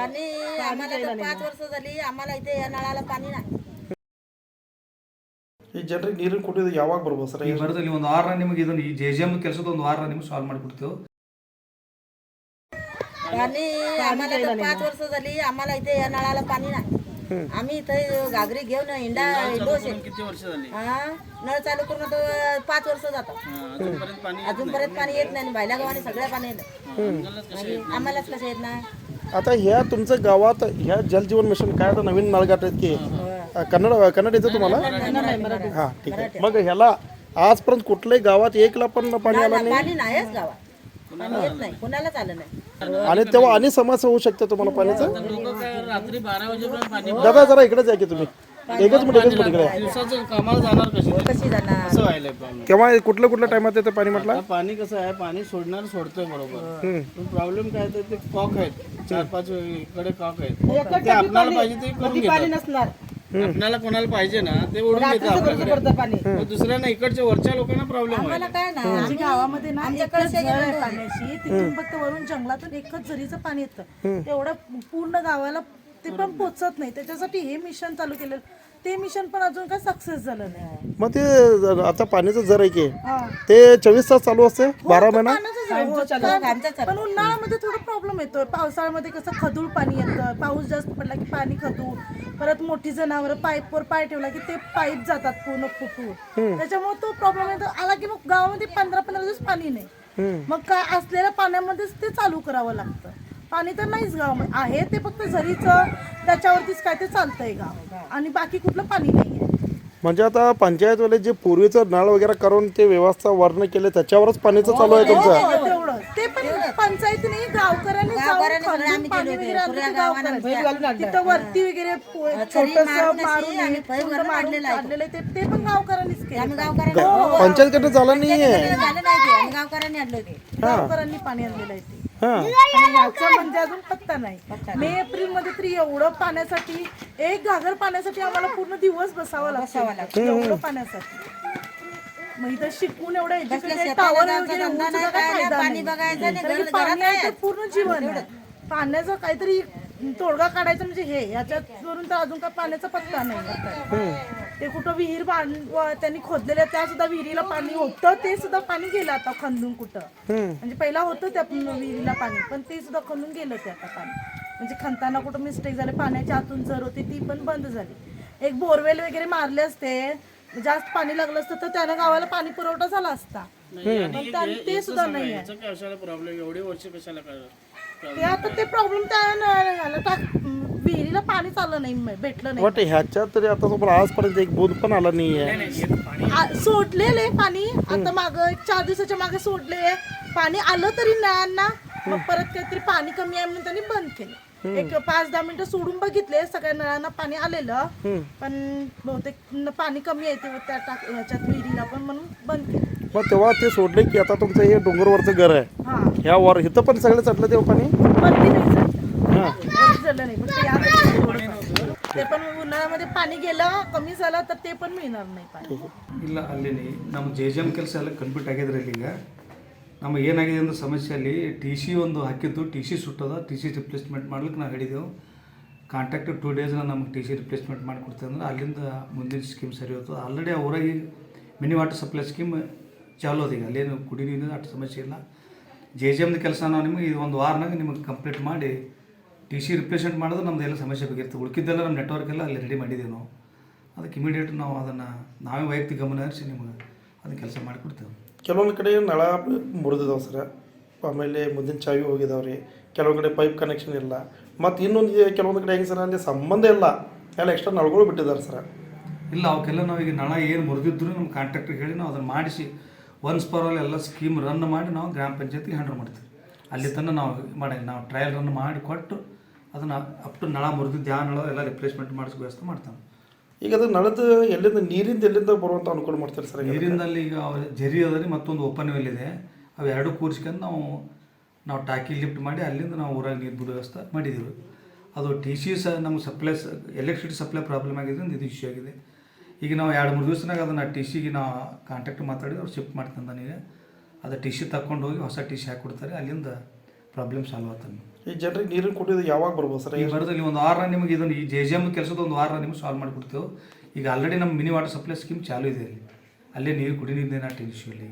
आणि आम्हाला तर 5 वर्ष झाली आम्हाला इथे या नळाला पाणी नाही. ಈ ಜನರಿಗೆ ನೀರಿನ ಕೊಟ್ಟಿದ್ದು ಯಾವಾಗ ಬರ್ಬೋದು ಸರ್? ಈ ಬರದಲ್ಲಿ ಒಂದು 6 ನಿಮಗೆ ಇದನ್ನು ಈ JJM ಕೆಲಸದ ಒಂದು 6 ನಿಮಗೆ ಸಾಲ್ವ್ ಮಾಡಿಕೊಡ್ತೇವೆ. आणि आम्हाला तर 5 वर्ष झाली आम्हाला इथे या नळाला पाणी नाही. आम्ही इथे घागरी घेऊन हिंडलो किती वर्ष झाली? नळ चालू करून तर 5 वर्ष जातात. अजूनपर्यंत पाणी येत नाही. बायला गावाने सगळ्या पाणी येतं. आम्हालाच कसं येत नाही. आता ह्या तुमच्या गावात ह्या जलजीवन मिशन काय आता नवीन नळगाठ आहेत की कन्नड येतं तुम्हाला? हां ठीक आहे. मग ह्याला आजपर्यंत कुठल्याही गावात एकला पण पाणी आलं नाही? पाणी नाहीच गावात. पाणी येत नाही. कोणालाच आलं नाही. आणि तेव्हा आणि समस्या होऊ शकते तुम्हाला पाण्याचं? रात्री 12 वाजेपर्यंत पाणी दादा जरा इकडेच आहे की तुम्ही एकच मिनिट इकडे. दिवसाचं कामाला जाणार कशी जाणार? कसं व्हायलंय प्रॉब्लेम? केव्हा कुठल्या टायमात येतं पाणी म्हटलं? पाणी कसं आहे, पाणी सोडतोय बरोबर, पण प्रॉब्लेम काय तर ते कॉक आहेत, 4-5 इकडे कॉक आहेत. ते आपल्याला पाहिजे ते करून घेतात. आपल्याला कोणाला पाहिजे ना ते ओढून घेतात आपल्याकडे. दुसऱ्यांना इकडच्या वरच्या लोकांना प्रॉब्लेम आम्हाला आहे. काय नाही. आम्ही गावामध्ये ना आमच्याकडे एकच झर आहे पाण्याची. तिथून फक्त वरून जंगलातून एकच झरीचं पाणी येतं. तेवढं पूर्ण गावाला ते पण पोचत नाही. त्याच्यासाठी हे मिशन चालू केलं. ते मिशन पण अजून काय सक्सेस झालं नाही. मग ते आता पाण्याचं जर आहे की ते 24 तास चालू असते 12 महिना? पण उन्हाळ्यामध्ये थोडा प्रॉब्लेम येतो. पावसाळ्यामध्ये कसं खदूळ पाणी येतं. पाऊस जास्त पडला की पाणी खदूळ. परत मोठी जनावर पाईपवर पाय ठेवला की ते पाईप जातात पूर्ण फुटून. त्याच्यामुळे तो प्रॉब्लेम येतो. आला की मग गावामध्ये 15-15 दिवस पाणी नाही. मग काय असलेल्या पाण्यामध्येच ते चालू करावं लागतं. पाणी तर नाहीच गावामध्ये आहे. ते फक्त झरीचं त्याच्यावरतीच काय ते चालतंय गाव. आणि बाकी कुठलं पाणी नाहीये. म्हणजे आता पंचायतवाले जे पूर्वीचं नळ वगैरे करून ते व्यवस्था वर्ण केले त्याच्यावरच पाणीचं चालू आहे तुमचं? तेवढं ते पण पंचायतीने गावकऱ्यांनी जाऊन खालून पाणी वगैरे आणलं गावकऱ्यांनी. तिथं वरती वगैरे छोटंसं मारून काढलेलं ते पण गावकऱ्यांनीच केलं. पंचायतकडे झालं नाहीये. झालं नाही ते. आम्ही गावकऱ्यांनी आणलं ते. गावकऱ्यांनी पाणी आणलेलं आहे ते. हा आणि याचा म्हणजे अजून पत्ता नाही. मे एप्रिल मध्ये तरी एवढं पाण्यासाठी एक घागर पाण्यासाठी आम्हाला पूर्ण दिवस बसावा लागतो. एवढं पाण्यासाठी. मग इथं शिकून एवढं एज्युकेटेड टावर वगैरे होऊन सुद्धा काय फायदा पाणी नाही. बघायचं नाही. कारण की पाणी आहे तर पूर्ण जीवन आहे. पाण्याचं काहीतरी तोडगा काढायचा म्हणजे हे याच्यावरून तर अजून काय पाण्याचा पत्ता नाही. ते कुठं विहीर त्यांनी खोदलेल्या त्या सुद्धा विहिरीला पाणी होतं. ते सुद्धा पाणी गेलं आता खंदून कुठं. म्हणजे पहिला होतं त्या विहिरीला पाणी पण ते सुद्धा खंदून गेलं ते आता पाणी. म्हणजे खणताना कुठं मिस्टेक झाले. पाण्याची आतून झर होती ती पण बंद झाली. एक बोरवेल वगैरे मारले असते जास्त पाणी लागलं असतं तर त्यानं गावाला पाणी पुरवठा झाला असता. पण ते सुद्धा नाही आहे. कशाला प्रॉब्लेम एवढी वर्ष कशाला ते आता ते प्रॉब्लेम त्या विहिरीला पाणी चाललं नाही भेटलं नाही. वाट ह्याच्यात तरी आता तुम्हाला आजपर्यंत एक बोध पण आला नाहीये. सोडलेले पाणी आता मागं 4 दिवसाच्या मागे सोडले पाणी आलं तरी नळांना. मग परत काहीतरी पाणी कमी आहे म्हणून त्यांनी बंद केलं. एक 5-10 मिनिटं सोडून बघितले सगळ्या नळांना पाणी आलेलं पण बहुतेक पाणी कमी आहे ते त्या ह्याच्यात विहिरीला पण म्हणून बंद केलं. मग तेव्हा ते सोडले की आता तुमचं हे डोंगरवरचं घर आहे ह्या वर इथं पण सगळं चढलं तेव्हा पाणी? वरती नाही झालं नाही. पण ते पण उन्हाळ्यामध्ये पाणी गेलं कमी झालं तर ते पण मिळणार नाही पाणी. ಇಲ್ಲ ಅಲ್ಲಿ ನಮ್ಮ JJM ಕೆಲಸ ಎಲ್ಲ ಕಂಪ್ಲೀಟ್ ಆಗಿದ್ರೆ ಈಗ ನಮಗೆ ಏನಾಗಿದೆ ಅಂದ್ರೆ ಸಮಸ್ಯೆಯಲ್ಲಿ TC ಒಂದು ಹಾಕಿದ್ದು TC ಸುಟ್ಟದ TC ರಿಪ್ಲೇಸ್ಮೆಂಟ್ ಮಾಡ್ಲಿಕ್ಕೆ ನಾವು ಹೇಳಿದೆವು. ಕಾಂಟ್ಯಾಕ್ಟ್ 2 ಡೇಸ್ನ ನಮಗೆ TC ರಿಪ್ಲೇಸ್ಮೆಂಟ್ ಮಾಡಿಕೊಡ್ತೇವೆ ಅಂದ್ರೆ ಅಲ್ಲಿಂದ ಮುಂದಿನ ಸ್ಕೀಮ್ ಸರಿ ಹೋಗ್ತದೆ. ಆಲ್ರೆಡಿ ಆ ಊರಾಗಿ ಮಿನಿ ವಾಟರ್ ಸಪ್ಲೈ ಸ್ಕೀಮ್ ಚಾಲು ಅದ. ಈಗ ಅಲ್ಲೇನು ಕುಡಿ ನೀರಿನ ಅಷ್ಟು ಸಮಸ್ಯೆ ಇಲ್ಲ. JJM ಕೆಲಸ ನಾವು ನಿಮಗೆ ಇದು ಒಂದು ವಾರನಾಗ ನಿಮಗೆ ಕಂಪ್ಲೀಟ್ ಮಾಡಿ TC ರಿಪ್ಲೇಸ್ಮೆಂಟ್ ಮಾಡಿದ್ರೆ ನಮ್ಮದೆಲ್ಲ ಸಮಸ್ಯೆ ಬಗೆಯಿರ್ತದೆ. ಉಳ್ಕಿದ್ದೆಲ್ಲ ನಮ್ಮ ನೆಟ್ವರ್ಕ್ ಎಲ್ಲ ಅಲ್ಲಿ ರೆಡಿ ಮಾಡಿದ್ದೀವಿ ನಾವು. ಅದಕ್ಕೆ ಇಮಿಡಿಯೇಟ್ ನಾವು ಅದನ್ನು ನಾವೇ ವೈಯಕ್ತಿಕ ಗಮನ ಹರಿಸಿ ನಿಮಗೆ ಅದನ್ನು ಕೆಲಸ ಮಾಡಿಕೊಡ್ತೇವೆ. ಕೆಲವೊಂದು ಕಡೆ ನಳ ಮುರಿದಿದಾವೆ ಸರ್. ಆಮೇಲೆ ಮುಂದಿನ ಚಾವಿ ಹೋಗಿದಾವೆ ರೀ. ಕೆಲವೊಂದು ಕಡೆ ಪೈಪ್ ಕನೆಕ್ಷನ್ ಇಲ್ಲ. ಮತ್ತು ಇನ್ನೊಂದು ಕೆಲವೊಂದು ಕಡೆ ಹೆಂಗೆ ಸರ್ ಅಲ್ಲಿ ಸಂಬಂಧ ಇಲ್ಲ ಎಲ್ಲ ಎಕ್ಸ್ಟ್ರಾ ನಳಗಳು ಬಿಟ್ಟಿದ್ದಾರೆ ಸರ್. ಇಲ್ಲ ಅವಕ್ಕೆಲ್ಲ ನಾವೀಗ ನಳ ಏನು ಮುರಿದಿದ್ರು ನಮ್ಮ ಕಾಂಟ್ರಾಕ್ಟ್ರಿಗೆ ಹೇಳಿ ನಾವು ಅದನ್ನು ಮಾಡಿಸಿ ಒನ್ಸ್ ಪರ್ ಆಲ್ ಎಲ್ಲ ಸ್ಕೀಮ್ ರನ್ ಮಾಡಿ ನಾವು ಗ್ರಾಮ ಪಂಚಾಯತಿಗೆ ಹ್ಯಾಂಡಲ್ ಮಾಡ್ತೀವಿ. ಅಲ್ಲಿ ತನಕ ನಾವು ಟ್ರಯಲ್ ರನ್ ಮಾಡಿ ಕೊಟ್ಟು ಅದನ್ನು ಅಪ್ ಟು ನಳ ಮುರಿದಿದ್ದು ಯಾವ ನಳ ಎಲ್ಲ ರಿಪ್ಲೇಸ್ಮೆಂಟ್ ಮಾಡಿಸಿ ವ್ಯವಸ್ಥೆ ಮಾಡ್ತಾನೆ. ಈಗ ಅದು ನಳದ ಎಲ್ಲಿಂದ ಬರುವಂಥ ಅನುಕೂಲ ಮಾಡ್ತಾರೆ ಸರ್? ನೀರಿಂದಲ್ಲಿ ಈಗ ಜರಿ ಅದರಿ ಮತ್ತೊಂದು ಓಪನ್ ವೆಲ್ ಇದೆ. ಅವು ಎರಡು ಕೂರಿಸ್ಕೊಂಡು ನಾವು ಟಾಕಿ ಲಿಫ್ಟ್ ಮಾಡಿ ಅಲ್ಲಿಂದ ನಾವು ಊರಾಗ ನೀರು ಬಿಡೋ ವ್ಯವಸ್ಥೆ ಮಾಡಿದ್ದೀವಿ. ಅದು TC ನಮ್ಗೆ ಸಪ್ಲೈ ಎಲೆಕ್ಟ್ರಿಸಿಟಿ ಸಪ್ಲೈ ಪ್ರಾಬ್ಲಮ್ ಆಗಿದ್ದರಿಂದ ಇದು ಇಶ್ಯೂ ಆಗಿದೆ. ಈಗ ನಾವು 2-3 ದಿವಸನಾಗ ಅದನ್ನು TCಗೆ ನಾವು ಕಾಂಟ್ಯಾಕ್ಟ್ ಮಾತಾಡಿ ಅವ್ರು ಶಿಫ್ಟ್ ಮಾಡ್ತೀನಿ ನನಗೆ. ಅದು TC ತಗೊಂಡು ಹೋಗಿ ಹೊಸ TC ಹಾಕಿಕೊಡ್ತಾರೆ. ಅಲ್ಲಿಂದ ಪ್ರಾಬ್ಲಮ್ ಸಾಲ್ವ್ ಆಗ್ತಾನೆ. ಈ ಜನರಿಗೆ ನೀರಿನ ಕುಡಿಯೋದು ಯಾವಾಗ ಬರ್ಬೋದು ಸರ್? ಈಗ ಬರೋದಲ್ಲಿ ಒಂದು ವಾರ ನಿಮಗೆ ಇದನ್ನು ಈ JJM ಕೆಲಸದ ಒಂದು ವಾರ ನಿಮ್ಗೆ ಸಾಲ್ವ್ ಮಾಡಿಕೊಡ್ತೇವೆ. ಈಗ ಆಲ್ರೆಡಿ ನಮ್ಮ ಮಿನಿ ವಾಟರ್ ಸಪ್ಲೈ ಸ್ಕೀಮ್ ಚಾಲೂ ಇದೆ ಅಲ್ಲಿ, ಅಲ್ಲೇ ನೀರು ಕುಡಿ ನೀರಿನ ಇಶ್ಯೂ ಇಲ್ಲ.